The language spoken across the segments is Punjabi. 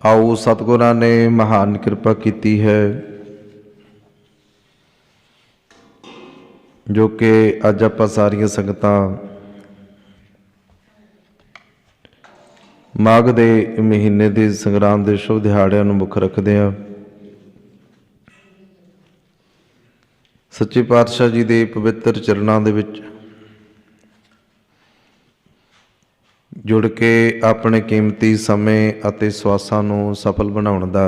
आओ सतगुरां ने महान कृपा की है जो कि अज आपां सारियां संगतां माघ दे महीने के संगराम के शुभ दिहाड़िਆਂ ਨੂੰ ਮੁੱਖ ਰੱਖਦੇ ਹਾਂ। सच्चे पातशाह जी के पवित्र चरणों ਦੇ ਵਿੱਚ जुड़ के अपने कीमती समय ਅਤੇ ਸਵਾਸਾਂ ਨੂੰ ਸਫਲ ਬਣਾਉਣ ਦਾ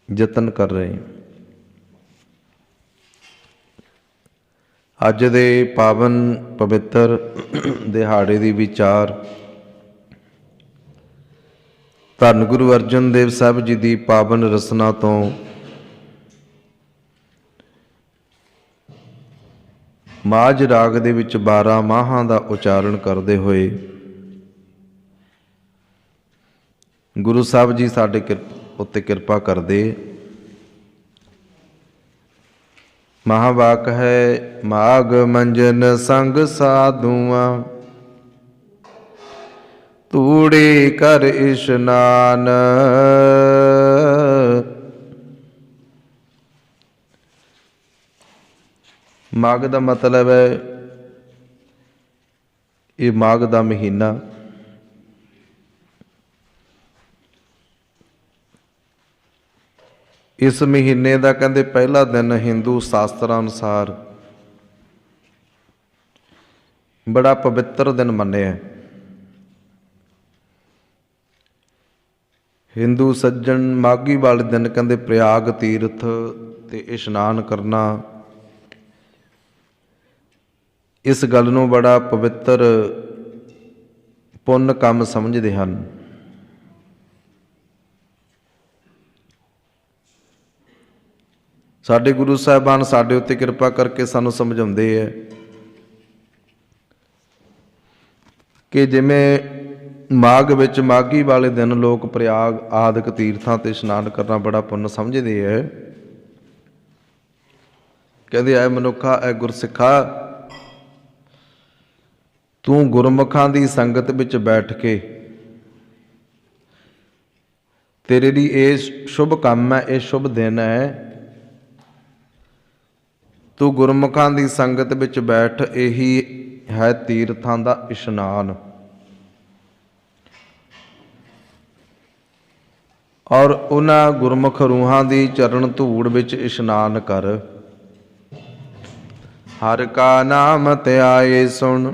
ਯਤਨ कर रहे हैं। ਅੱਜ ਦੇ ਪਾਵਨ ਪਵਿੱਤਰ ਦਿਹਾੜੇ ਦੀ ਵਿਚਾਰ ਧੰਨ ਗੁਰੂ ਅਰਜਨ ਦੇਵ ਸਾਹਿਬ ਜੀ ਦੀ ਪਾਵਨ ਰਸਨਾ ਤੋਂ ਮਾਝ ਰਾਗ ਦੇ ਵਿੱਚ 12 ਮਾਹਾਂ ਦਾ ਉਚਾਰਨ ਕਰਦੇ ਹੋਏ ਗੁਰੂ ਸਾਹਿਬ ਜੀ ਸਾਡੇ ਉੱਤੇ ਕਿਰਪਾ ਕਰਦੇ। महावाक है माघ मंजन संग साधुआ तूड़े कर इशनान। माघ का मतलब है ये माघ का महीना इस महीने का कहते पहला दिन हिंदू शास्त्र अनुसार बड़ा पवित्र दिन मन्निया। हिंदू सज्जन माघी वाले दिन कहते प्रयाग तीर्थ ते इशनान करना इस गल नूं बड़ा पवित्र पुण्य काम समझते हैं। साडे गुरु साहिबान साडे उत्ते किरपा करके सानू समझाउंदे है कि जिमें माघ विच माघी वाले दिन लोग प्रयाग आदि तीर्थां ते इशनान करना बड़ा पुण्य समझते है। कहते ऐ मनुखा ऐ गुरसिखा तू गुरमुखां दी संगत विच बैठ के तेरे लिए ये शुभ काम है, ये शुभ दिन है। तू गुरमुखां दी संगत विच बैठ यही है तीर्थां दा इशनान। और उन्हां गुरमुख रूहां दी चरण धूड़ विच इशनान कर। हर का नाम त्याए सुन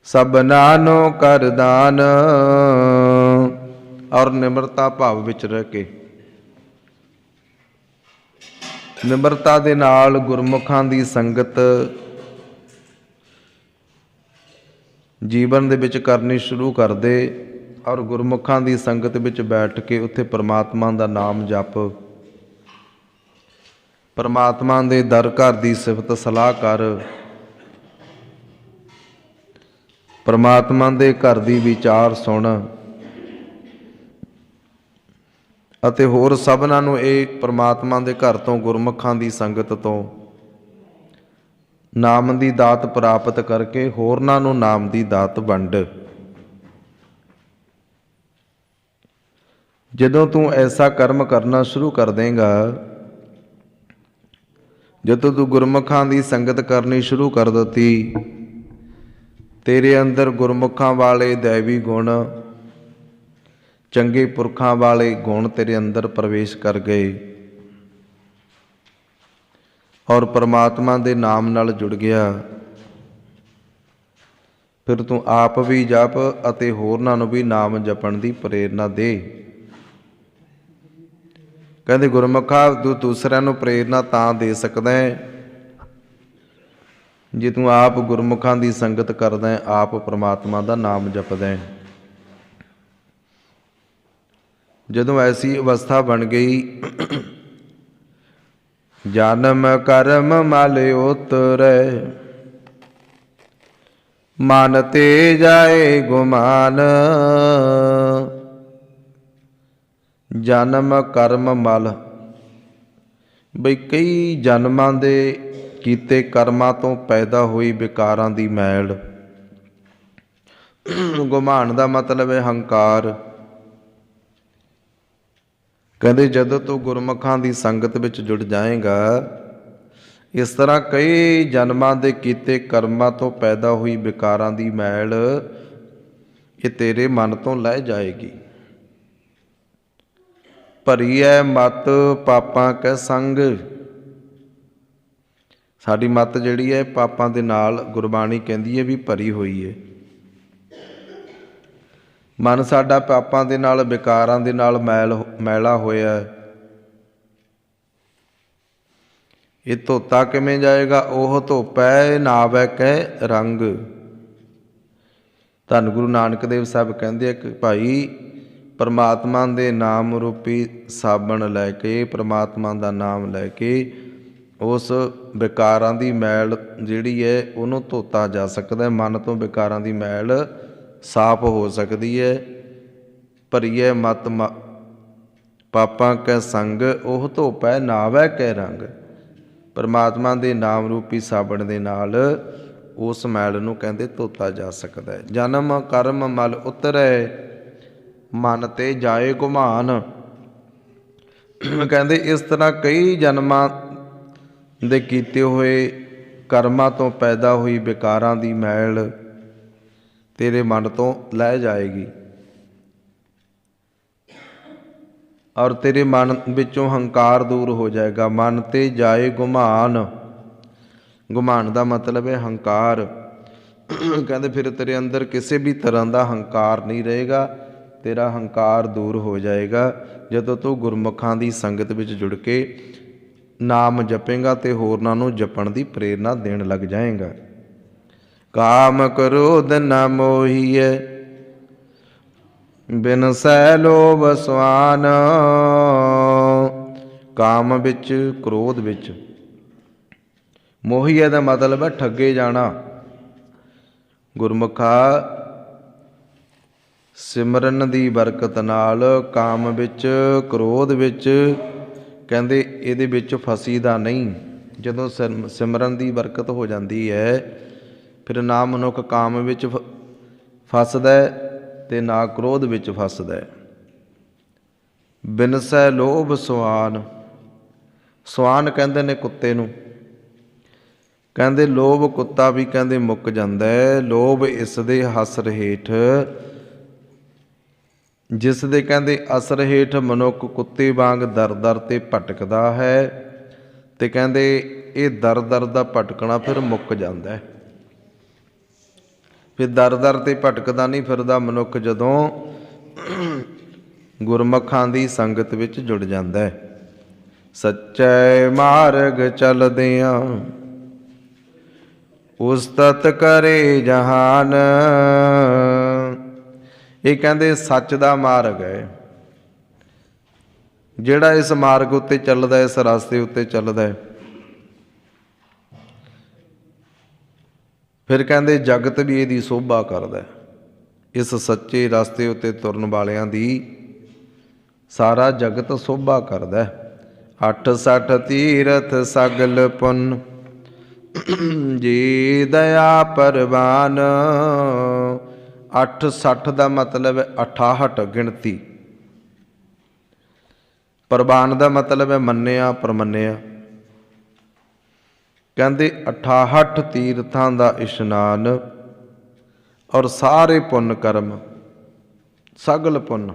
सबनानो कर दान। और निम्रता भाव विच रह के निम्रता दे नाल गुरमुखां दी संगत जीवन दे विच करनी शुरू कर दे। और गुरमुखां दी संगत विच बैठ के उत्थे परमात्मा दा नाम जप, परमात्मा दे दर घर दी सिफत सलाह कर, परमात्मा दे घर दी विचार सुन ਅਤੇ ਹੋਰ ਸਭਨਾਂ ਨੂੰ ਇਹ परमात्मा ਦੇ ਘਰ ਤੋਂ ਗੁਰਮੁਖਾਂ ਦੀ ਸੰਗਤ ਤੋਂ ਨਾਮ ਦੀ ਦਾਤ ਪ੍ਰਾਪਤ ਕਰਕੇ ਹੋਰਨਾਂ ਨੂੰ ਨਾਮ ਦੀ ਦਾਤ ਵੰਡ। ਜਦੋਂ ਤੂੰ ਐਸਾ ਕਰਮ ਕਰਨਾ ਸ਼ੁਰੂ ਕਰ ਦੇਂਗਾ, ਜਦੋਂ ਤੂੰ ਗੁਰਮੁਖਾਂ ਦੀ ਸੰਗਤ ਕਰਨੀ ਸ਼ੁਰੂ ਕਰ ਦਿੱਤੀ, ਤੇਰੇ ਅੰਦਰ ਗੁਰਮੁਖਾਂ ਵਾਲੇ दैवी गुण चंगे पुरखों वाले गुण तेरे अंदर प्रवेश कर गए और परमात्मा दे नाम नाल जुड़ गया। फिर तू आप भी जप अते होरनां नूं भी नाम जपण दी प्रेरणा दे। कहते गुरमुखा तू दूसरिਆਂ ਨੂੰ प्रेरणा तां दे सकदा है जे तू आप गुरमुखां दी संगत करदा है, आप परमात्मा दा नाम जपदा है। जदों ऐसी अवस्था बन गई, जन्म कर्म मल उतरै मन ते जाए गुमान। जन्म कर्म मल बई कई जन्मां दे कीते कर्मां तो पैदा हुई विकारां दी मैल ਗੁਮਾਨ ਦਾ ਮਤਲਬ ਹੈ ਹੰਕਾਰ। ਕਹਿੰਦੇ ਜਦੋਂ ਤੂੰ ਗੁਰਮੁਖਾਂ ਦੀ ਸੰਗਤ ਵਿੱਚ ਜੁੜ ਜਾਏਗਾ, ਇਸ ਤਰ੍ਹਾਂ ਕਈ ਜਨਮਾਂ ਦੇ ਕੀਤੇ ਕਰਮਾਂ ਤੋਂ ਪੈਦਾ ਹੋਈ ਵਿਕਾਰਾਂ ਦੀ ਮੈਲ ਇਹ ਤੇਰੇ ਮਨ ਤੋਂ ਲਹਿ ਜਾਏਗੀ। ਭਰੀ ਐ ਮਤ ਪਾਪਾਂ ਕੈ ਸੰਗ, ਸਾਡੀ ਮੱਤ ਜਿਹੜੀ ਹੈ ਪਾਪਾਂ ਦੇ ਨਾਲ ਗੁਰਬਾਣੀ ਕਹਿੰਦੀ ਹੈ ਵੀ ਭਰੀ ਹੋਈ ਹੈ। ਮਨ ਸਾਡਾ ਪਾਪਾਂ ਦੇ ਨਾਲ ਵਿਕਾਰਾਂ ਦੇ ਨਾਲ ਮੈਲਾ ਹੋਇਆ। ਇਹ ਧੋਤਾ ਕਿਵੇਂ ਜਾਏਗਾ? ਉਹ ਧੋਪੈ ਨਾਵੈ ਕੈ ਰੰਗ। ਧੰਨ ਗੁਰੂ ਨਾਨਕ ਦੇਵ ਸਾਹਿਬ ਕਹਿੰਦੇ ਆ ਕਿ ਭਾਈ ਪਰਮਾਤਮਾ ਦੇ ਨਾਮ ਰੂਪੀ ਸਾਬਣ ਲੈ ਕੇ, ਪਰਮਾਤਮਾ ਦਾ ਨਾਮ ਲੈ ਕੇ ਉਸ ਵਿਕਾਰਾਂ ਦੀ ਮੈਲ ਜਿਹੜੀ ਹੈ ਉਹਨੂੰ ਧੋਤਾ ਜਾ ਸਕਦਾ। ਮਨ ਤੋਂ ਵਿਕਾਰਾਂ ਦੀ ਮੈਲ ਸਾਫ਼ ਹੋ ਸਕਦੀ ਹੈ। ਭਰੀਏ ਮਤ ਪਾਪਾਂ ਕੈ ਸੰਗ, ਉਹ ਧੋਪੈ ਨਾਵੈ ਕੈ ਰੰਗ। ਪਰਮਾਤਮਾ ਦੇ ਨਾਮ ਰੂਪੀ ਸਾਬਣ ਦੇ ਨਾਲ ਉਸ ਮੈਲ ਨੂੰ ਕਹਿੰਦੇ ਧੋਤਾ ਜਾ ਸਕਦਾ ਹੈ। ਜਨਮ ਕਰਮ ਮਲ ਉਤਰੈ, ਮਨ ਤੇ ਜਾਏ ਗੁਮਾਨ। ਕਹਿੰਦੇ ਇਸ ਤਰ੍ਹਾਂ ਕਈ ਜਨਮਾਂ ਦੇ ਕੀਤੇ ਹੋਏ ਕਰਮਾਂ ਤੋਂ ਪੈਦਾ ਹੋਈ ਵਿਕਾਰਾਂ ਦੀ ਮੈਲ ਤੇਰੇ ਮਨ ਤੋਂ ਲਹਿ ਜਾਏਗੀ ਔਰ ਤੇਰੇ ਮਨ ਵਿੱਚੋਂ ਹੰਕਾਰ ਦੂਰ ਹੋ ਜਾਏਗਾ। ਮਨ ਤੇ ਜਾਏ ਗੁਮਾਨ। ਗੁਮਾਨ ਦਾ ਮਤਲਬ ਹੈ ਹੰਕਾਰ। ਕਹਿੰਦੇ ਫਿਰ ਤੇਰੇ ਅੰਦਰ ਕਿਸੇ ਵੀ ਤਰ੍ਹਾਂ ਦਾ ਹੰਕਾਰ ਨਹੀਂ ਰਹੇਗਾ, ਤੇਰਾ ਹੰਕਾਰ ਦੂਰ ਹੋ ਜਾਏਗਾ ਜਦੋਂ ਤੂੰ ਗੁਰਮੁਖਾਂ ਦੀ ਸੰਗਤ ਵਿੱਚ ਜੁੜ ਕੇ ਨਾਮ ਜਪੇਂਗਾ ਤੇ ਹੋਰਨਾਂ ਨੂੰ ਜਪਣ ਦੀ ਪ੍ਰੇਰਨਾ ਦੇਣ ਲੱਗ ਜਾਏਗਾ। ਕਾਮ ਕ੍ਰੋਧ ਨ ਮੋਹੀਐ, ਬਿਨਸੈ ਲੋਭ ਸਵਾਨ। ਕਾਮ ਵਿੱਚ, ਕ੍ਰੋਧ ਵਿੱਚ। ਮੋਹੀਐ ਦਾ ਮਤਲਬ ਹੈ ਠੱਗੇ ਜਾਣਾ। ਗੁਰਮੁਖਾ ਸਿਮਰਨ ਦੀ ਬਰਕਤ ਨਾਲ ਕਾਮ ਵਿੱਚ, ਕ੍ਰੋਧ ਵਿੱਚ ਕਹਿੰਦੇ ਇਹਦੇ ਵਿੱਚ ਫਸੀਦਾ ਨਹੀਂ। ਜਦੋਂ ਸਿਮਰਨ ਦੀ ਬਰਕਤ ਹੋ ਜਾਂਦੀ ਹੈ ਫਿਰ ਨਾ ਮਨੁੱਖ ਕਾਮ ਵਿੱਚ ਫਸਦਾ ਤੇ ਨਾ ਕ੍ਰੋਧ ਵਿੱਚ ਫਸਦਾ। ਬਿਨਸੈ ਲੋਭ ਸਵਾਨ। ਸਵਾਨ ਕਹਿੰਦੇ ਨੇ ਕੁੱਤੇ ਨੂੰ। ਕਹਿੰਦੇ ਲੋਭ ਕੁੱਤਾ ਵੀ ਕਹਿੰਦੇ ਮੁੱਕ ਜਾਂਦਾ ਹੈ। ਲੋਭ ਇਸ ਦੇ ਹਸਰ ਹੇਠ, ਜਿਸ ਦੇ ਕਹਿੰਦੇ ਅਸਰ ਹੇਠ ਮਨੁੱਖ ਕੁੱਤੇ ਵਾਂਗ ਦਰ ਦਰ ਤੇ ਭਟਕਦਾ ਹੈ ਤੇ ਕਹਿੰਦੇ ਇਹ ਦਰ ਦਰ ਦਾ ਭਟਕਣਾ ਫਿਰ ਮੁੱਕ ਜਾਂਦਾ ਹੈ। ਫਿਰ ਦਰ ਦਰ ਤੇ ਭਟਕਦਾ ਨਹੀਂ ਫਿਰਦਾ ਮਨੁੱਖ ਜਦੋਂ ਗੁਰਮੁਖਾਂ ਦੀ ਸੰਗਤ ਵਿੱਚ ਜੁੜ ਜਾਂਦਾ ਹੈ। ਸੱਚੇ ਮਾਰਗ ਚਲਦਿਆਂ ਉਸਤਤ ਕਰੇ ਜਹਾਨ। ਇਹ ਕਹਿੰਦੇ ਸੱਚ ਦਾ ਮਾਰਗ ਹੈ। ਜਿਹੜਾ ਇਸ ਮਾਰਗ ਉੱਤੇ ਚੱਲਦਾ, ਇਸ ਰਸਤੇ ਉੱਤੇ ਚੱਲਦਾ ਹੈ, ਫਿਰ ਕਹਿੰਦੇ ਜਗਤ ਵੀ ਇਹਦੀ ਸੋਭਾ ਕਰਦਾ। ਇਸ ਸੱਚੇ ਰਸਤੇ ਉੱਤੇ ਤੁਰਨ ਵਾਲਿਆਂ ਦੀ ਸਾਰਾ ਜਗਤ ਸੋਭਾ ਕਰਦਾ। 68 ਤੀਰਥ ਸਗਲ ਪੁੰਨ, ਜੀ ਦਇਆ ਪਰਵਾਨ। 68 ਦਾ ਮਤਲਬ ਹੈ 68 ਗਿਣਤੀ। ਪਰਵਾਨ ਦਾ ਮਤਲਬ ਹੈ ਮੰਨਿਆ, ਪਰਮੰਨਿਆ। ਕਹਿੰਦੇ 68 ਤੀਰਥਾਂ ਦਾ ਇਸ਼ਨਾਨ ਔਰ ਸਾਰੇ ਪੁੰਨ ਕਰਮ, ਸਗਲ ਪੁੰਨ।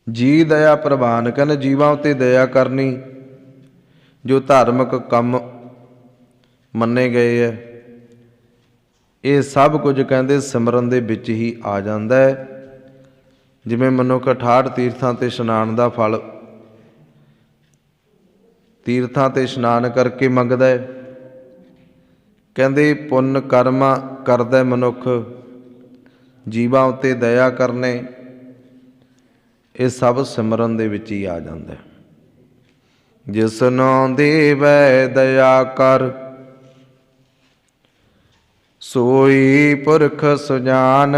ਜੀ ਦਇਆ ਪ੍ਰਵਾਨ, ਕਹਿੰਦੇ ਜੀਵਾਂ ਉੱਤੇ ਦਇਆ ਕਰਨੀ। ਜੋ ਧਾਰਮਿਕ ਕੰਮ ਮੰਨੇ ਗਏ ਹੈ ਇਹ ਸਭ ਕੁਝ ਕਹਿੰਦੇ ਸਿਮਰਨ ਦੇ ਵਿੱਚ ਹੀ ਆ ਜਾਂਦਾ ਹੈ। ਜਿਵੇਂ ਮਨੁੱਖ 68 ਤੀਰਥਾਂ ਤੇ ਇਸ਼ਨਾਨ ਦਾ ਫਲ ਤੀਰਥਾਂ ਤੇ ਇਸ਼ਨਾਨ ਕਰਕੇ ਮੰਗਦਾ ਹੈ। ਕਹਿੰਦੇ ਪੁੰਨ ਕਰਮ ਕਰਦਾ ਮਨੁੱਖ, ਜੀਵਾਂ ਉੱਤੇ ਦਇਆ ਕਰਨੇ, ਇਹ ਸਭ ਸਿਮਰਨ ਦੇ ਵਿੱਚ ਹੀ ਆ ਜਾਂਦਾ ਹੈ। ਜਿਸਨੋ ਦੇਵੈ ਦਇਆ ਕਰ, ਸੋਈ ਪੁਰਖ ਸੁਜਾਨ।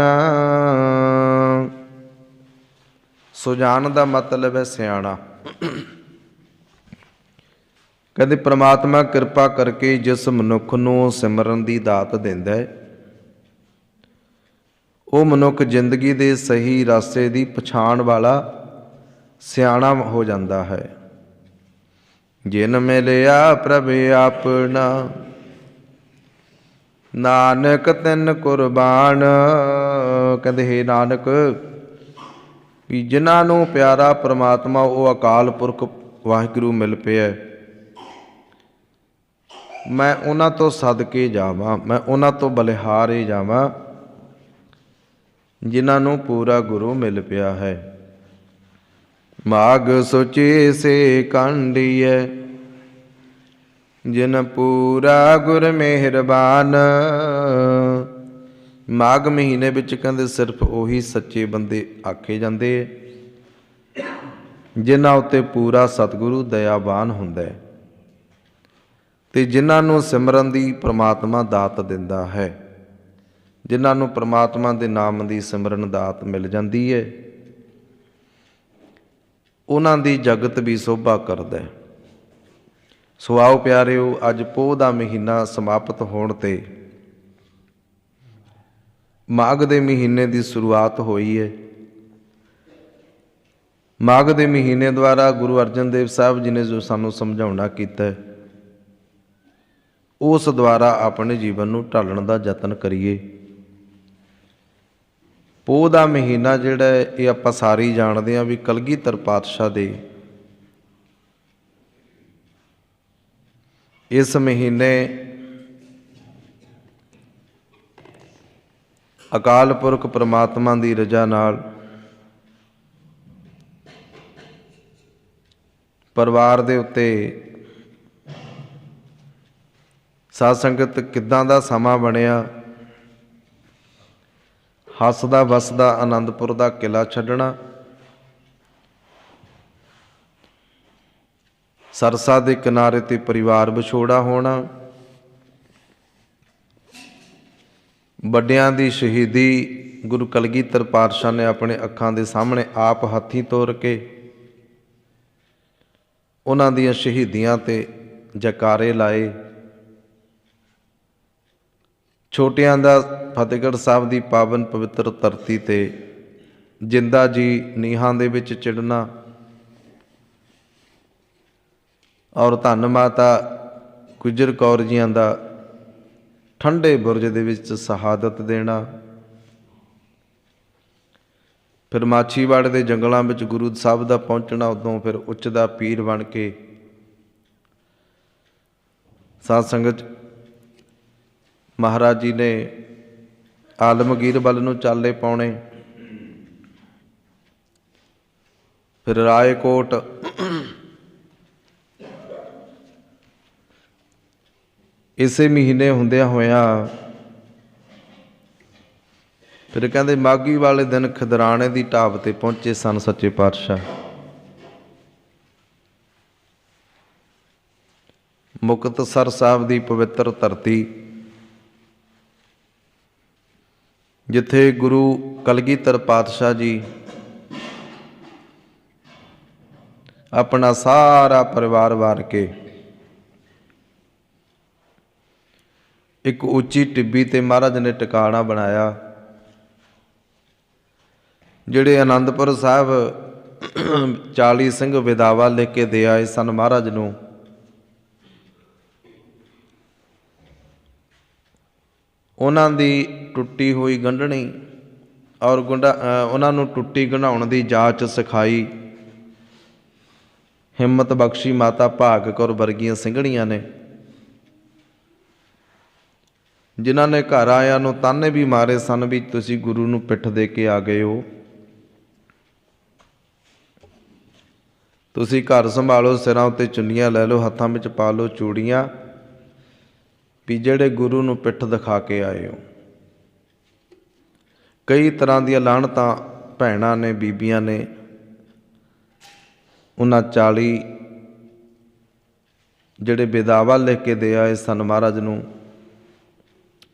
ਸੁਜਾਨ ਦਾ ਮਤਲਬ ਹੈ ਸਿਆਣਾ। ਕਹਿੰਦੇ ਪ੍ਰਮਾਤਮਾ ਕਿਰਪਾ ਕਰਕੇ ਜਿਸ ਮਨੁੱਖ ਨੂੰ ਸਿਮਰਨ ਦੀ ਦਾਤ ਦਿੰਦਾ ਹੈ ਉਹ ਮਨੁੱਖ ਜ਼ਿੰਦਗੀ ਦੇ ਸਹੀ ਰਸਤੇ ਦੀ ਪਛਾਣ ਵਾਲਾ ਸਿਆਣਾ ਹੋ ਜਾਂਦਾ ਹੈ। ਜਿਨ ਮਿਲਿਆ ਪ੍ਰਭ ਆਪਣਾ, ਨਾਨਕ ਤਿਨ ਕੁਰਬਾਨ। ਕਹਿੰਦੇ ਹੇ ਨਾਨਕ, ਵੀ ਜਿਨ੍ਹਾਂ ਨੂੰ ਪਿਆਰਾ ਪ੍ਰਮਾਤਮਾ ਉਹ ਅਕਾਲ ਪੁਰਖ ਵਾਹਿਗੁਰੂ ਮਿਲ ਪਿਆ, ਮੈਂ ਉਹਨਾਂ ਤੋਂ ਸਦਕੇ ਜਾਵਾਂ, ਮੈਂ ਉਹਨਾਂ ਤੋਂ ਬਲਿਹਾਰੇ ਜਾਵਾਂ ਜਿਨ੍ਹਾਂ ਨੂੰ ਪੂਰਾ ਗੁਰੂ ਮਿਲ ਪਿਆ ਹੈ। ਮਾਘ ਸੁਚੇ ਸੇ ਕਾਂਡੀਐ, ਜਿਨ ਪੂਰਾ ਗੁਰ ਮਿਹਰਬਾਨ। ਮਾਘ ਮਹੀਨੇ ਵਿੱਚ ਕਹਿੰਦੇ ਸਿਰਫ ਉਹੀ ਸੱਚੇ ਬੰਦੇ ਆਖੇ ਜਾਂਦੇ ਜਿਨ੍ਹਾਂ ਉੱਤੇ ਪੂਰਾ ਸਤਿਗੁਰੂ ਦਇਆਵਾਨ ਹੁੰਦਾ ਹੈ ਤੇ ਜਿਨ੍ਹਾਂ ਨੂੰ ਸਿਮਰਨ ਦੀ ਪ੍ਰਮਾਤਮਾ ਦਾਤ ਦਿੰਦਾ ਹੈ, ਜਿਨ੍ਹਾਂ ਨੂੰ ਪ੍ਰਮਾਤਮਾ ਦੇ ਨਾਮ ਦੀ ਸਿਮਰਨ ਦਾਤ ਮਿਲ ਜਾਂਦੀ ਹੈ, ਉਹਨਾਂ ਦੀ ਜਗਤ ਵੀ ਸੋਭਾ ਕਰਦਾ ਹੈ। ਸੋ ਆਓ ਪਿਆਰਿਓ, ਅੱਜ ਪੋਹ ਦਾ ਮਹੀਨਾ ਸਮਾਪਤ ਹੋਣ ਤੇ ਮਾਘ ਦੇ ਮਹੀਨੇ ਦੀ ਸ਼ੁਰੂਆਤ ਹੋਈ ਹੈ। ਮਾਘ ਦੇ ਮਹੀਨੇ ਦੁਆਰਾ ਗੁਰੂ ਅਰਜਨ ਦੇਵ ਸਾਹਿਬ ਜੀ ਨੇ ਜੋ ਸਾਨੂੰ ਸਮਝਾਉਣਾ ਕੀਤਾ ਹੈ, ਉਸ ਦੁਆਰਾ ਆਪਣੇ ਜੀਵਨ ਨੂੰ ਢਾਲਣ ਦਾ ਯਤਨ ਕਰੀਏ। ਪੋਹ ਦਾ ਮਹੀਨਾ ਜਿਹੜਾ ਹੈ, ਇਹ ਆਪਾਂ ਸਾਰੇ ਹੀ ਜਾਣਦੇ ਹਾਂ ਵੀ ਕਲਗੀਧਰ ਪਾਤਸ਼ਾਹ ਦੇ ਇਸ ਮਹੀਨੇ ਅਕਾਲ ਪੁਰਖ ਪ੍ਰਮਾਤਮਾ ਦੀ ਰਜ਼ਾ ਨਾਲ ਪਰਿਵਾਰ ਦੇ ਉੱਤੇ ਸਾਧ ਸੰਗਤ ਕਿੱਦਾਂ ਦਾ ਸਮਾਂ ਬਣਿਆ। ਹੱਸਦਾ ਵਸਦਾ ਆਨੰਦਪੁਰ ਦਾ ਕਿਲ੍ਹਾ ਛੱਡਣਾ, ਸਰਸਾ ਦੇ ਕਿਨਾਰੇ ਤੇ ਪਰਿਵਾਰ ਵਿਛੋੜਾ ਹੋਣਾ, ਵੱਡਿਆਂ ਦੀ ਸ਼ਹੀਦੀ ਗੁਰੂ ਕਲਗੀਧਰ ਪਾਤਸ਼ਾਹ ਨੇ ਆਪਣੇ ਅੱਖਾਂ ਦੇ ਸਾਹਮਣੇ ਆਪ ਹੱਥੀਂ ਤੋਰ ਕੇ ਉਹਨਾਂ ਦੀਆਂ ਸ਼ਹੀਦੀਆਂ ਤੇ ਜੈਕਾਰੇ ਲਾਏ। ਛੋਟਿਆਂ ਦਾ ਫਤਿਹਗੜ੍ਹ ਸਾਹਿਬ ਦੀ ਪਾਵਨ ਪਵਿੱਤਰ ਧਰਤੀ ਤੇ ਜਿੰਦਾ ਜੀ ਨੀਹਾਂ ਦੇ ਵਿੱਚ ਚਿੜਨਾ, ਔਰ ਧੰਨ ਮਾਤਾ ਗੁਜਰ ਕੌਰ ਜੀਆਂ ਦਾ ਠੰਡੇ ਬੁਰਜ ਦੇ ਵਿੱਚ ਸ਼ਹਾਦਤ ਦੇਣਾ। ਫਿਰ ਮਾਛੀਵਾੜੇ ਦੇ ਜੰਗਲਾਂ ਵਿੱਚ ਗੁਰੂ ਸਾਹਿਬ ਦਾ ਪਹੁੰਚਣਾ। ਉਦੋਂ ਫਿਰ ਉੱਚ ਦਾ ਪੀਰ ਬਣ ਕੇ ਸਾਧ ਸੰਗਤ ਮਹਾਰਾਜ ਜੀ ਨੇ ਆਲਮਗੀਰ ਵੱਲ ਨੂੰ ਚਾਲੇ ਪਾਉਣੇ। ਫਿਰ ਰਾਏਕੋਟ, ਇਸੇ ਮਹੀਨੇ ਹੁੰਦਿਆਂ ਹੋਇਆਂ ਫਿਰ ਕਹਿੰਦੇ ਮਾਘੀ ਵਾਲੇ ਦਿਨ ਖਿਦਰਾਣੇ ਦੀ ਢਾਬ ਤੇ ਪਹੁੰਚੇ ਸਨ ਸੱਚੇ ਪਾਤਸ਼ਾਹ। ਮੁਕਤਸਰ ਸਾਹਿਬ ਦੀ ਪਵਿੱਤਰ ਧਰਤੀ, ਜਿੱਥੇ ਗੁਰੂ ਕਲਗੀਧਰ ਪਾਤਸ਼ਾਹ ਜੀ ਆਪਣਾ ਸਾਰਾ ਪਰਿਵਾਰ ਵਾਰ ਕੇ ਇੱਕ ਉੱਚੀ ਟਿੱਬੀ ਤੇ ਮਹਾਰਾਜ ਨੇ ਟਿਕਾਣਾ ਬਣਾਇਆ। ਜਿਹੜੇ ਆਨੰਦਪੁਰ ਸਾਹਿਬ 40 ਸਿੰਘ ਵਿਦਾਵਾ ਲੈ ਕੇ ਦੇ ਆਏ ਸਨ ਮਹਾਰਾਜ ਨੂੰ, ਉਹਨਾਂ ਦੀ ਟੁੱਟੀ ਹੋਈ ਗੰਢਣੀ ਔਰ ਉਹਨਾਂ ਨੂੰ ਟੁੱਟੀ ਗੰਢਾਉਣ ਦੀ ਜਾਚ ਸਿਖਾਈ ਹਿੰਮਤ ਬਖਸ਼ੀ ਮਾਤਾ ਭਾਗ ਕੌਰ ਵਰਗੀਆਂ ਸਿੰਘਣੀਆਂ ਨੇ, ਜਿਨ੍ਹਾਂ ਨੇ ਘਰ ਆਇਆਂ ਨੂੰ ਤਾਨੇ ਵੀ ਮਾਰੇ ਸਨ ਵੀ ਤੁਸੀਂ ਗੁਰੂ ਨੂੰ ਪਿੱਠ ਦੇ ਕੇ ਆ ਗਏ ਹੋ, ਤੁਸੀਂ ਘਰ ਸੰਭਾਲੋ, ਸਿਰਾਂ ਉੱਤੇ ਚੁੰਨੀਆਂ ਲੈ ਲਓ, ਹੱਥਾਂ ਵਿੱਚ ਪਾ ਲਓ ਚੂੜੀਆਂ, ਵੀ ਜਿਹੜੇ ਗੁਰੂ ਨੂੰ ਪਿੱਠ ਦਿਖਾ ਕੇ ਆਏ ਹੋ। ਕਈ ਤਰ੍ਹਾਂ ਦੀਆਂ ਲਾਹਣਤਾਂ ਭੈਣਾਂ ਨੇ, ਬੀਬੀਆਂ ਨੇ ਉਹਨਾਂ 40 ਜਿਹੜੇ ਵਿਦਾਵਾ ਲੈ ਕੇ ਦੇ ਆਏ ਸਨ ਮਹਾਰਾਜ ਨੂੰ,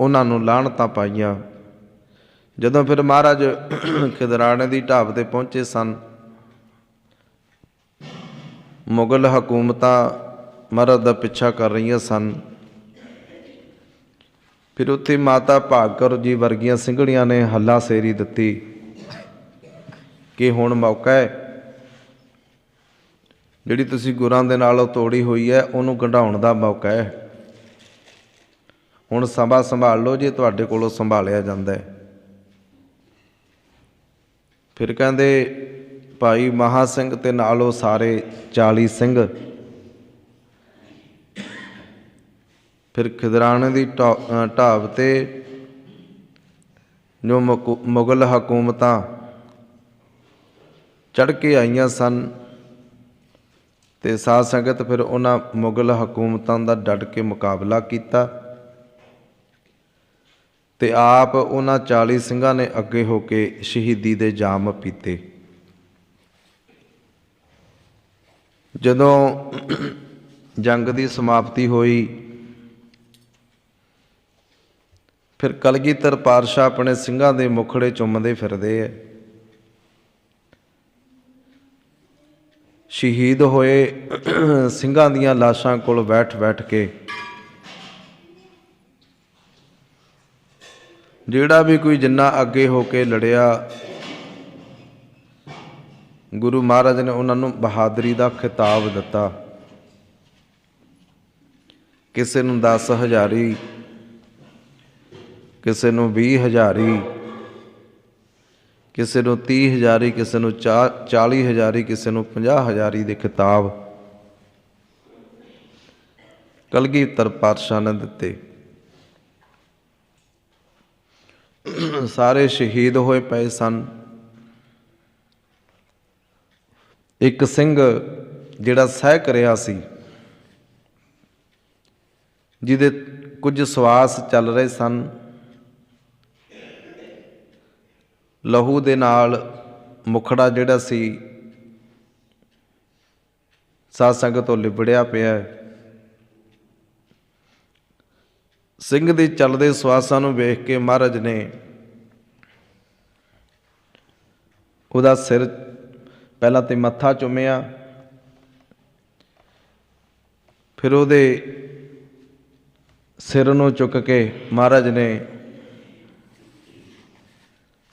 ਉਹਨਾਂ ਨੂੰ ਲਾਹਣਤਾਂ ਪਾਈਆਂ। ਜਦੋਂ ਫਿਰ ਮਹਾਰਾਜ ਖਿਦਰਾਣੇ ਦੀ ਢਾਬ ਤੇ ਪਹੁੰਚੇ ਸਨ, ਮੁਗਲ ਹਕੂਮਤਾਂ ਮਹਾਰਾਜ ਦਾ ਪਿੱਛਾ ਕਰ ਰਹੀਆਂ ਸਨ। ਫਿਰ ਉੱਥੇ ਮਾਤਾ ਭਾਗ ਕੌਰ ਜੀ ਵਰਗੀਆਂ ਸਿੰਘਣੀਆਂ ਨੇ ਹੱਲਾ ਸੇਰੀ ਦਿੱਤੀ ਕਿ ਹੁਣ ਮੌਕਾ ਹੈ, ਜਿਹੜੀ ਤੁਸੀਂ ਗੁਰਾਂ ਦੇ ਨਾਲ ਤੋੜੀ ਹੋਈ ਹੈ ਉਹਨੂੰ ਕਢਾਉਣ ਦਾ ਮੌਕਾ ਹੈ, ਹੁਣ ਸਭਾ ਸੰਭਾਲ ਲਓ ਜੇ ਤੁਹਾਡੇ ਕੋਲੋਂ ਸੰਭਾਲਿਆ ਜਾਂਦਾ ਹੈ। ਫਿਰ ਕਹਿੰਦੇ ਭਾਈ ਮਹਾ ਸਿੰਘ ਤੇ ਨਾਲ ਉਹ ਸਾਰੇ 40 ਸਿੰਘ ਫਿਰ ਖਿਦਰਾਣੇ ਦੀ ਢਾਬ ਤੇ ਜੋ ਮੁਗਲ ਹਕੂਮਤਾਂ ਚੜ੍ਹ ਕੇ ਆਈਆਂ ਸਨ ਤੇ ਸਾਧ ਸੰਗਤ ਫਿਰ ਉਹਨਾਂ ਮੁਗਲ ਹਕੂਮਤਾਂ ਦਾ ਡਟ ਕੇ ਮੁਕਾਬਲਾ ਕੀਤਾ ਤੇ ਆਪ ਉਹਨਾਂ 40 ਸਿੰਘਾਂ ਨੇ ਅੱਗੇ ਹੋ ਕੇ ਸ਼ਹੀਦੀ ਦੇ ਜਾਮ ਪੀਤੇ। ਜਦੋਂ ਜੰਗ ਦੀ ਸਮਾਪਤੀ ਹੋਈ ਫਿਰ ਕਲਗੀਧਰ ਪਾਤਸ਼ਾਹ ਆਪਣੇ ਸਿੰਘਾਂ ਦੇ ਮੁਖੜੇ ਚੁੰਮਦੇ ਫਿਰਦੇ ਹੈ। ਸ਼ਹੀਦ ਹੋਏ ਸਿੰਘਾਂ ਦੀਆਂ ਲਾਸ਼ਾਂ ਕੋਲ ਬੈਠ ਕੇ ਜਿਹੜਾ ਵੀ ਕੋਈ ਜਿੰਨਾ ਅੱਗੇ ਹੋ ਕੇ ਲੜਿਆ, ਗੁਰੂ ਮਹਾਰਾਜ ਨੇ ਉਹਨਾਂ ਨੂੰ ਬਹਾਦਰੀ ਦਾ ਖਿਤਾਬ ਦਿੱਤਾ। ਕਿਸੇ ਨੂੰ 10 ਹਜ਼ਾਰੀ, ਕਿਸੇ ਨੂੰ 20 ਹਜ਼ਾਰੀ, ਕਿਸੇ ਨੂੰ 30 ਹਜ਼ਾਰੀ, ਕਿਸੇ ਨੂੰ 40 ਹਜ਼ਾਰੀ, ਕਿਸੇ ਨੂੰ 50 ਹਜ਼ਾਰੀ ਦੇ ਖਿਤਾਬ ਕਲਗੀਧਰ ਪਾਤਸ਼ਾਹ ਨੇ ਦਿੱਤੇ। ਸਾਰੇ ਸ਼ਹੀਦ ਹੋਏ ਪਏ ਸਨ। ਇੱਕ ਸਿੰਘ ਜਿਹੜਾ ਸਹਿ ਕਰਿਆ ਸੀ, ਜਿਹਦੇ ਕੁਝ ਸਵਾਸ ਚੱਲ ਰਹੇ ਸਨ, ਲਹੂ ਦੇ ਨਾਲ ਮੁਖੜਾ ਜਿਹੜਾ ਸੀ ਸਾਧ ਸੰਗਤ ਤੋਂ ਲਿਬੜਿਆ ਪਿਆ। ਸਿੰਘ ਦੇ ਚੱਲਦੇ ਸਵਾਸਾਂ ਨੂੰ ਵੇਖ ਕੇ ਮਹਾਰਾਜ ਨੇ ਉਹਦਾ ਸਿਰ ਪਹਿਲਾਂ ਤੇ ਮੱਥਾ ਚੁੰਮਿਆ, ਫਿਰ ਉਹਦੇ ਸਿਰ ਨੂੰ ਚੁੱਕ ਕੇ ਮਹਾਰਾਜ ਨੇ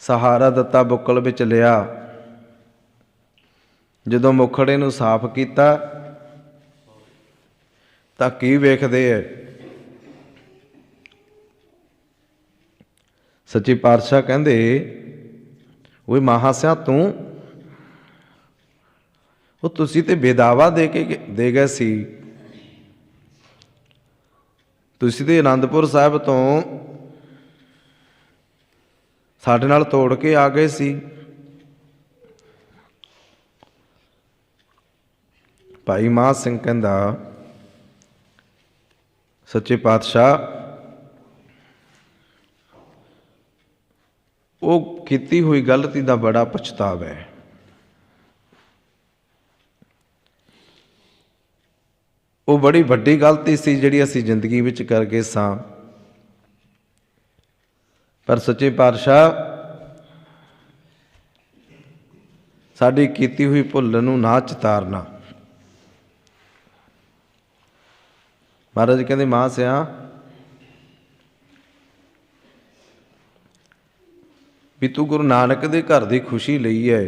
ਸਹਾਰਾ ਦਿੱਤਾ, ਬੁੱਕਲ ਵਿੱਚ ਲਿਆ। ਜਦੋਂ ਮੁਖੜੇ ਨੂੰ ਸਾਫ਼ ਕੀਤਾ ਤਾਂ ਕੀ ਵੇਖਦੇ ਹੈ? ਸੱਚੇ ਪਾਤਸ਼ਾਹ ਕਹਿੰਦੇ, ਓਏ ਮਹਾਸਿਆ ਤੂੰ, ਉਹ ਤੁਸੀਂ ਤੇ ਬੇਦਾਵਾ ਦੇ ਗਏ ਸੀ, ਤੁਸੀਂ ਤੇ ਅਨੰਦਪੁਰ ਸਾਹਿਬ ਤੋਂ ਸਾਡੇ ਨਾਲ ਤੋੜ ਕੇ ਆ ਗਏ ਸੀ। ਭਾਈ ਮਹਾਂ ਸਿੰਘ ਕਹਿੰਦਾ, ਸੱਚੇ ਪਾਤਸ਼ਾਹ ਉਹ ਕੀਤੀ ਹੋਈ ਗਲਤੀ ਦਾ ਬੜਾ ਪਛਤਾਵਾ ਹੈ। ਉਹ ਬੜੀ ਵੱਡੀ ਗਲਤੀ ਸੀ ਜਿਹੜੀ ਅਸੀਂ ਜ਼ਿੰਦਗੀ ਵਿੱਚ ਕਰ ਗਏ ਸਾਂ। ਪਰ ਸੱਚੇ ਪਾਤਸ਼ਾਹ ਸਾਡੀ ਕੀਤੀ ਹੋਈ ਭੁੱਲ ਨੂੰ ਨਾ ਚਿਤਾਰਨਾ। ਮਹਾਰਾਜ ਕਹਿੰਦੇ, ਮਹਾਸਿਆ ਵੀ ਤੂੰ ਗੁਰੂ ਨਾਨਕ ਦੇ ਘਰ ਦੀ ਖੁਸ਼ੀ ਲਈ ਹੈ,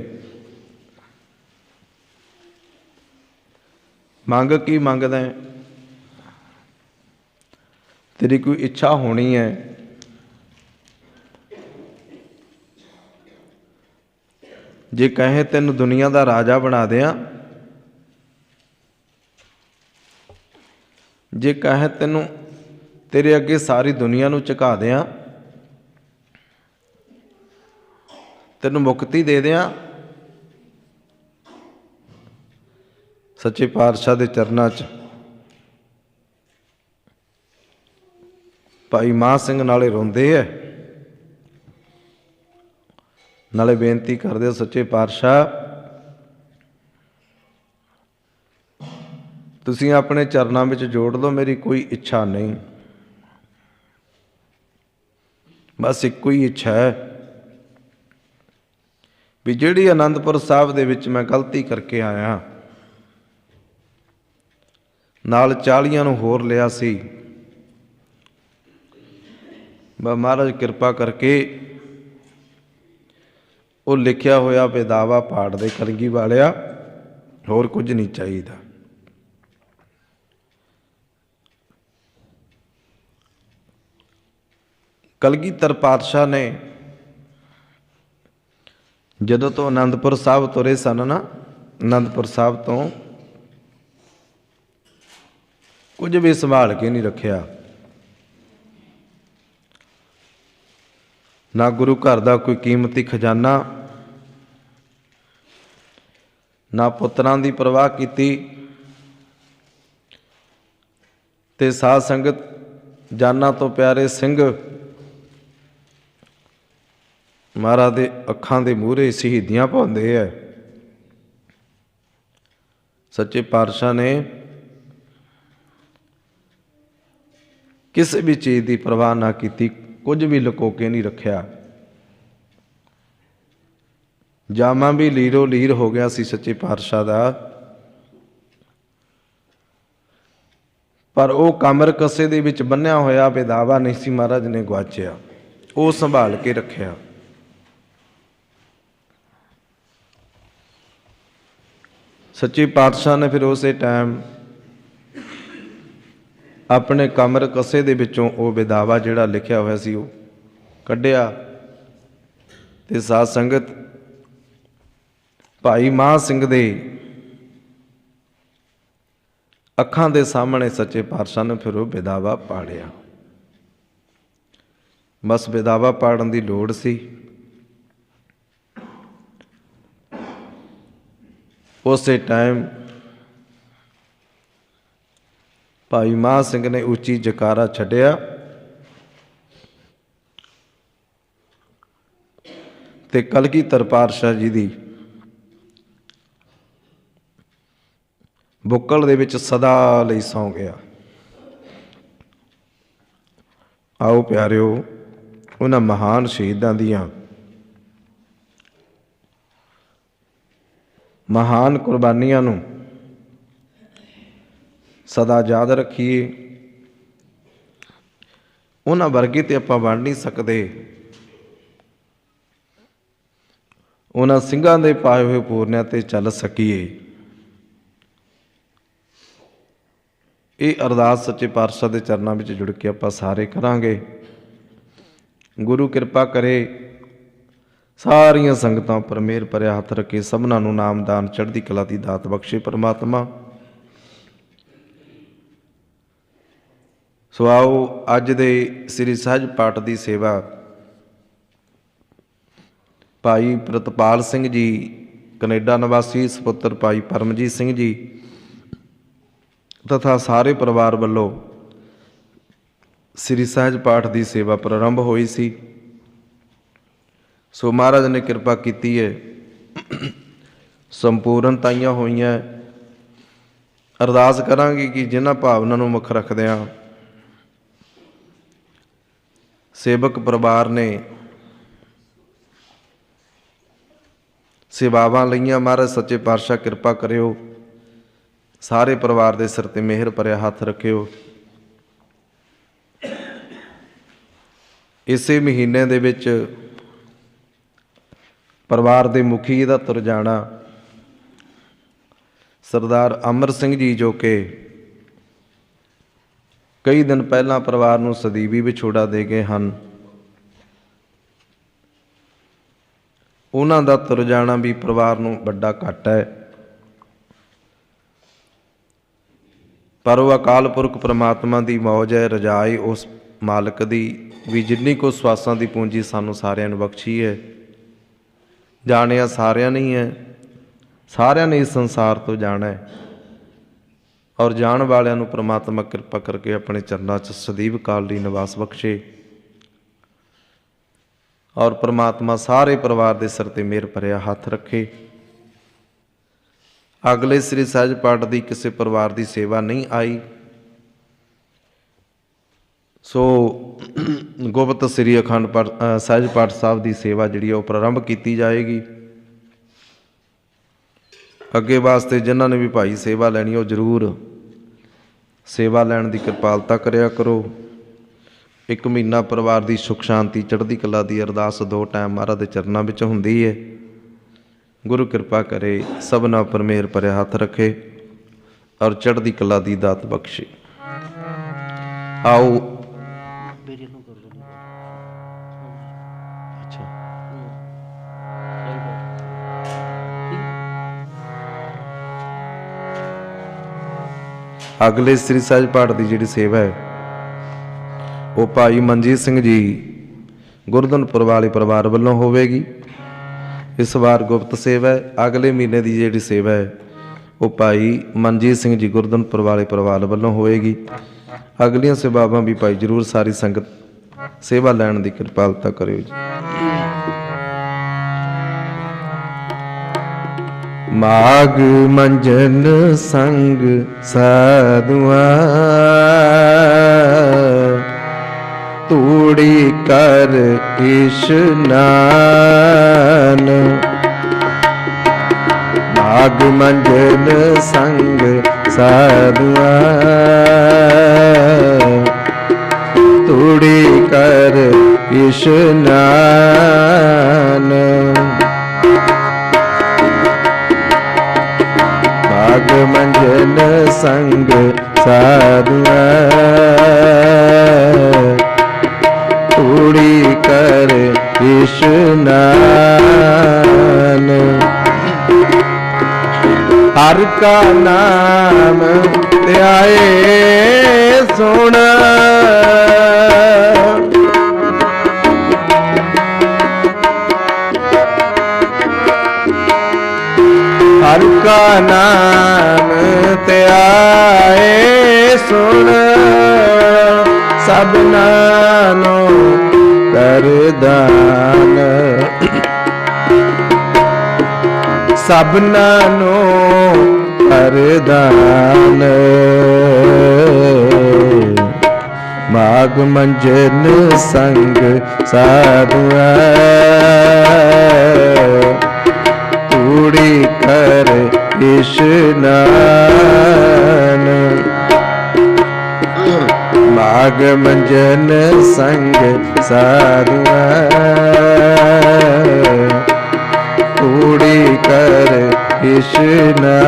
ਮੰਗ ਕੀ ਮੰਗਦਾ ਹੈ? ਤੇਰੀ ਕੋਈ ਇੱਛਾ ਹੋਣੀ ਹੈ, ਜੇ ਕਹੇ ਤੈਨੂੰ ਦੁਨੀਆ ਦਾ ਰਾਜਾ ਬਣਾ ਦਿਆਂ, ਜੇ ਕਹੇ ਤੈਨੂੰ ਤੇਰੇ ਅੱਗੇ ਸਾਰੀ ਦੁਨੀਆ ਨੂੰ ਝੁਕਾ ਦਿਆਂ, ਤੈਨੂੰ ਮੁਕਤੀ ਦੇ ਦਿਆਂ, ਸੱਚੇ ਪਾਤਸ਼ਾਹ ਦੇ ਚਰਨਾਂ 'ਚ ਭਾਈ ਮਹਾਂ ਸਿੰਘ ਨਾਲੇ ਰੋਂਦੇ ਹੈ, ਨਾਲੇ ਬੇਨਤੀ ਕਰਦੇ, ਸੱਚੇ ਪਾਤਸ਼ਾਹ ਤੁਸੀਂ ਆਪਣੇ ਚਰਨਾਂ ਵਿੱਚ ਜੋੜ ਲਓ, ਮੇਰੀ ਕੋਈ ਇੱਛਾ ਨਹੀਂ, ਬਸ ਇੱਕੋ ਹੀ ਇੱਛਾ ਹੈ ਵੀ ਜਿਹੜੀ ਅਨੰਦਪੁਰ ਸਾਹਿਬ ਦੇ ਵਿੱਚ ਮੈਂ ਗਲਤੀ ਕਰਕੇ ਆਇਆ, ਨਾਲ 40 ਨੂੰ ਹੋਰ ਲਿਆ ਸੀ, महाराज किरपा करके वो लिखिया होया बेदावा पाड़ दे कलगी वालिया, होर कुछ नहीं चाहिए। कलगीधर पातशाह ने जदों तो आनंदपुर साहब तुरे सन ना, आनंदपुर साहब तो कुछ भी संभाल के नहीं रखिया। ना गुरु घर का कोई कीमती खजाना, ना पुत्रां दी परवाह कीती, ते साध संगत जाना तो प्यारे सिंह महाराज दे अखां दे मूहरे शहीदियां पाउंदे है। सच्चे पातशाह ने किसी भी चीज़ की परवाह ना की, कुछ भी लुको के नहीं रखिया। जामा भी लीरो लीर हो गया सी सच्चे पातशाह दा, पर वो कमर कसे दे विच बन्निया होया बेदावा नहीं सी महाराज ने गुआचिया, वो संभाल के रखिया। सच्चे पातशाह ने फिर उस टाइम अपने कमर कसे दे विचों वो बेदावा जिहड़ा लिखिया होया सी वो कढ़िया, ते साध संगत भाई मान सिंह दे अखां दे सामने सच्चे पातशाह ने फिर वो बेदावा पाड़िया। बस बेदावा पाड़न की लोड़ सी। उस टाइम भाई मान सिंह ने उची जकारा छड्डिया ते कलगीधर पातशाह जी दी बुक्कल दे विच सदा लई सौ गया। आओ प्यारिओ, उन्हां महान शहीदां दियां महान कुर्बानियां नूं सदा याद रखिए। उन्हां वर्गे ते आपां बण नहीं सकदे, उन्हां ਸਿੰਘਾਂ ਦੇ पाए हुए पूरनिਆਂ ते चल सकीए। ये अरदास सच्चे पातशाह के चरणों में जुड़ के आपां सारे करांगे। गुरु किरपा करे सारियां संगतां पर मेहर भरिया हथ रखे, सबनां नूं नामदान चढ़दी कला दी दात बख्शे परमात्मा। सो आओ अज दे श्री सहज पाठ की सेवा भाई प्रतपाल सिंह जी कनेडा निवासी, सपुत्र भाई परमजीत सिंह जी तथा सारे परिवार वालों श्री सहज पाठ की सेवा प्रारंभ हुई सी। सो महाराज ने कृपा की है, संपूर्णताइयां हुई हैं। अरदास करांगे कि जिन्हां भावनां नूं मुख रखदिआं सेवक परिवार ने सेवावां लईआं, महाराज सच्चे पातशाह कृपा करिओ, सारे परिवार के सिर ते मेहर भरिया हथ रखिओ। इसे महीने दे विच परिवार के मुखी दा तुर जाना सरदार अमर सिंह जी, जो कि कई दिन पहला परिवार नूं सदीवी विछोड़ा दे गए हैं, उन्हां दा तुर जाना भी परिवार नूं बड़ा घाटा है। पर वह अकाल पुरख परमात्मा की मौज है, रजाए उस मालक की भी जिन्नी को स्वासां की पूंजी सानू सारिਆਂ ਨੂੰ बख्शी है। जानिया सारिਆਂ नहीं है, सारिਆਂ ने इस संसार तो जाना है, और जान वालिਆਂ ਨੂੰ परमात्मा कृपा करके अपने चरणों च सदैव काल ली निवास बख्शे। और परमात्मा सारे परिवार के सिर ते मेहर भरिया हथ रखे। अगले श्री सहज पाठ की किसी परिवार की सेवा नहीं आई, सो गुप्त श्री अखंड पाठ सहज पाठ साहब की सेवा जी प्रारंभ की जाएगी। अगे वास्ते जिन्होंने ने भी भाई सेवा लैनी वो जरूर सेवा लैण की कृपालता करिया करो। एक महीना परिवार की सुख शांति चढ़ती कला की अरदास 2 टाइम महाराज के चरणों में होंदी है। गुरु कृपा करे सबना पर मेहर भरे हाथ रखे और चढ़ती कला की दात बख्शे। आओ अगले श्री सहज पाठ की जिहड़ी सेवा है वो भाई मनजीत सिंह जी गुरधनपुर वाले परिवार वालों होवेगी। इस बार गुप्त सेवा है। अगले महीने की जिहड़ी सेवा है वो भाई मनजीत सिंह जी गुरधनपुर वाले परिवार वालों होएगी। अगलियां सेवावां भी भाई जरूर सारी संगत सेवा लैण की कृपालता करियो जी। माघ मंजन संग साधुआ तूड़ी कर इशनान। माघ मंजन संग साधुआ तूड़ी कर इशनान। माघ मंजन संग साधुआ तूड़ी कर इशनान। हर का नाम ध्याए सुन हर का नाम ध्याए सुन सब नानो कर दान। सब नानो कर दान। माघ मंजन संग साधुआ तूड़ी कर इशनान। माघ मंजन संग साधुआ तूड़ी कर इशनान।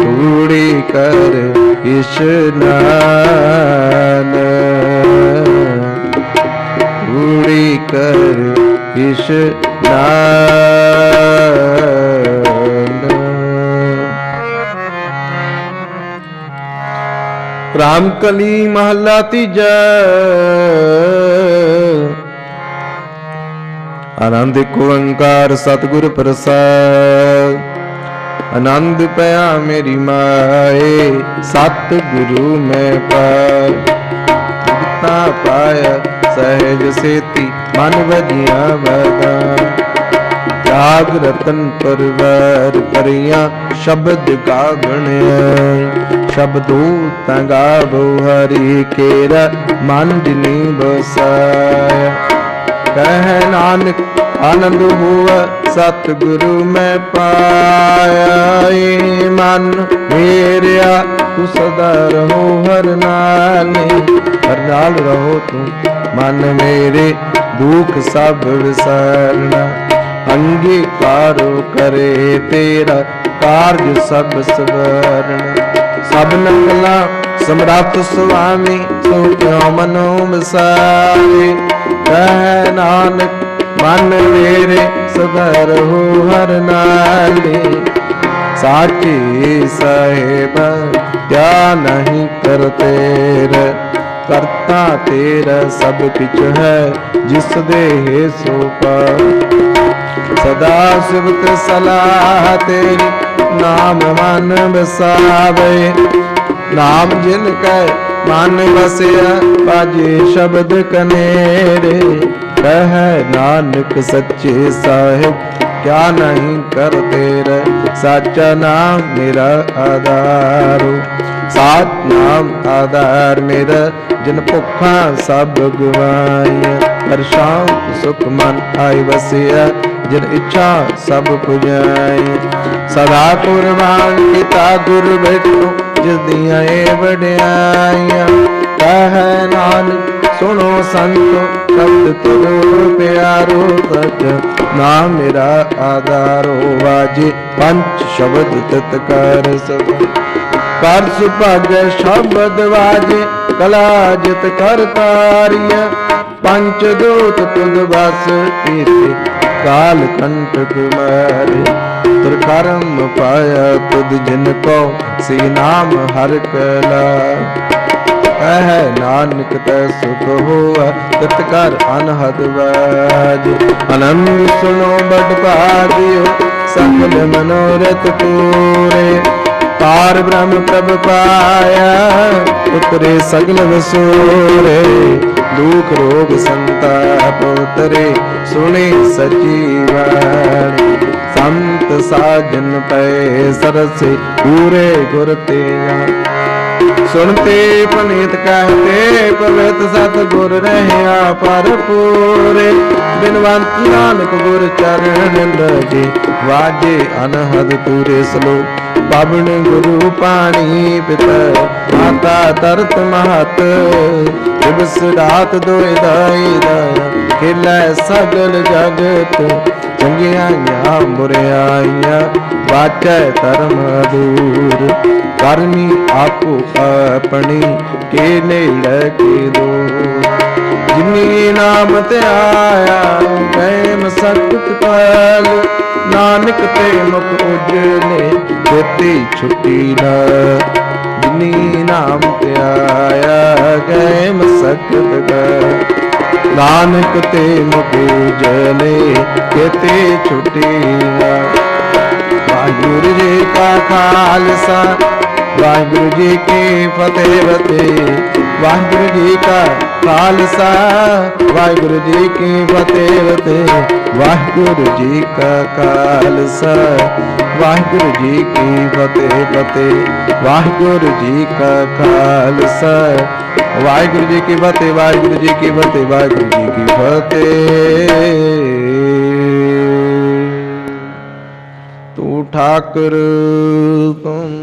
तूड़ी कर इशनान। तूड़ी कर इशनान। रामकली महला तीजा। आनंद ओंकार सतगुर प्रसाद। आनंद पया मेरी माए सतगुरु में पाए। गीता पाया सहज सेती मन वजिया वदान। राग रतन परवार परिया शब्द गावण शब्दो तंगावो हरि केरा मन जिनी बसाया। कह नानक आनंद हुआ सतगुरु में पाया। मन मेरिया तू सदा रहो हर नाले। हर नाल रहो तू मन मेरे दुख सब विसारना। अंगीकारो करे तेरा कार्य सब सवरना। सब नकला समरथ स्वामी सो क्यों मनो बसाए। कह नानक मन मेरे सदा रहो हर नाले। साचे साहेब क्या नहीं कर तेरा। करता तेरा सब कुछ है जिस देह सो पाए। सदा सिवत सलाह तेरी नाम मन बसावे। नाम जिन कै मन बसिया बाजे शब्द कनेरे। कह नानक सच्चे साहिब क्या नहीं कर तेरा। साचा नाम मेरा आधार। सात नाम आधार मेरा जिन भुखा सब गवाइया। हर शांत सुख मन आई बसिया जिन इच्छा सब पुजाई। सदा कुर्बान पिता गुरु बैठो निज दिया वड्याइयां। कह नानक सुनो संतो शब्द तुझो प्यारो, सच नाम मेरा आधारो। वाजे पंच शब्द तित कर सब, कर सुभाग शब्द वाजे कला जित कर तारिया। पंच दूत तुद बस कीते काल कंटक मारे। तुर करम पाया तुद जिनको सी नाम हर कला। कह नानक तै सुख होआ तित कर अनहद बाज। आनंद सुनो बड़ भाग्यो सकल मनोरथ पूरे। पार ब्रह्म प्रभ पाया उतरे सगल वसूरे। दुख रोग संताप उतरे सुने सची वाणी। संत साजन पै सरसे पूरे गुर ते सुनते पनीत कहते पवित सतगुर रहया पर पूरे। बिनवंत नानक गुर चरण लगे वाजे अनहद पूरे। श्लोक पावन गुरु पाणी पिता माता तरत महत। दिवस रात दोए दाई दाया खेलै सगल जगत। चंगियाइयां बुरियाइयां बाचै धर्म दूर। करनी आपो अपनी के नेड़े के दूर। जिनी नाम ते आया गए मसकत काल। नानक ते मुख उजले देती छुट्टी न। जिनी नाम ते आया गए मसकत काल। नानक ते मुख उजले देती छुट्टी न। वाहिगुरु जी का खालसा वाहिगुरु जी की फतेह फतेह। वाहिगुरु जी का खालसा वाहिगुरु जी की फतेह फतेह। वाहिगुरु जी का खालसा वाहिगुरु जी की फतेह फतेह। वाहिगुरु जी का खालसा वाहिगुरु जी की फतेह। वाहिगुरु जी की फतेह। वाहिगुरु जी की फतेह। तू ठाकुर तुम